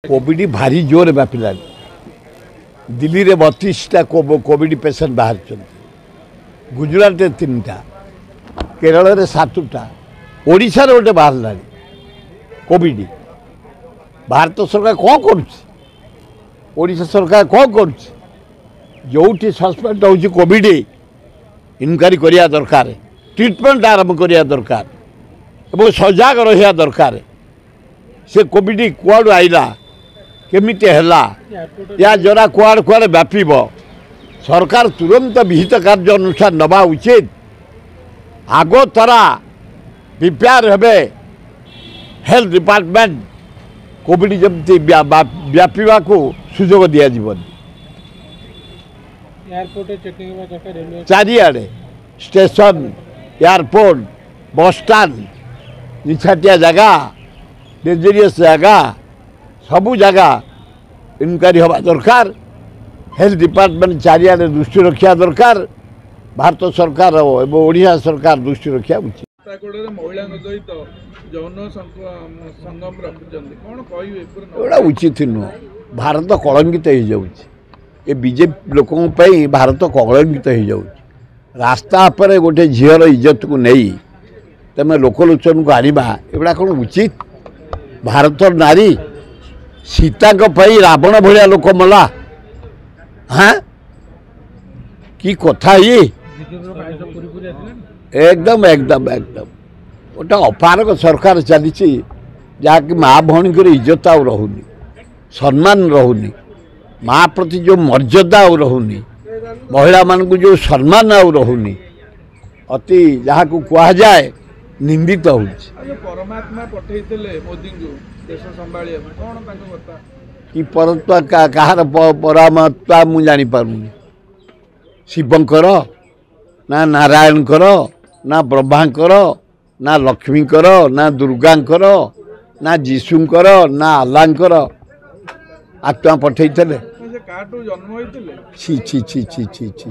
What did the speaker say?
Covid भारी जोर व्यापिला दिल्ली रे 32टा कोविड पेसेंट बाहर गुजरात 3टा केरल रे 7टा ओडिशा रे गोटे बाहर कोविड भारत सरकार कौन करोडिशा सरकार कौन कर जो सस्पेक्ट हो कोविड इनक्वारी करिया दरकार ट्रीटमेंट आरंभ करिया दरकार एवं सजग रहा दरकार से कोविड कुआड़ आइला केमिति हैला या जरा कुआड़ कुआड़ व्यापीब सरकार तुरंत विहित कार्य अनुसार नवा उचित आग तरा प्रिपेयर हेबे हेल्थ डिपार्टमेंट कोविड जमती व्यापीवा को सुजोग दिया जीवन चारिआडे स्टेशन एयरपोर्ट बस स्टैंड निछाटिया जगह डेंजरियस जगह सबू जगह इनक्वारी हवा दरकार हेल्थ डिपार्टमेंट चारिआडे दृष्टि रखा दरकार भारत सरकार एवं ओडिशा सरकार दृष्टि रखा उचित उचित नुह भारत कलंकित हो जाए बीजेपी लोकों भारत कलंकित हो जाए रास्ता पर गोटे झीर इज्जत को नहीं तमें लोकलोचन को आनिबा एगुड़ा कौन उचित भारत नारी सीता रावण भाया लोक मला हाँ कि कथा ये एकदम एकदम एकदम गोटे अपारक सरकार चली जहाँकि माँ भौणी को इज्जत आ रहुनी सम्मान रहुनी माँ प्रति जो मर्यादा आ रहुनी महिला मान को जो सम्मान आ रहुनी अति जहाँ को कह जाए निंदित हो परमात्मा पठेइतले मोदी को देश संभालिया कोन ताको बता कि परत्वा कहार परमात्मा मु जानि पारुनी शिवंकर ना नारायणकर ना ब्रह्मांकर ना लक्ष्मीकर ना दुर्गांकर ना जीशुंकर ना अल्लाहंकर आत्मा पठेइतले से काटू जन्म होइतले छी छी छी छी छी छी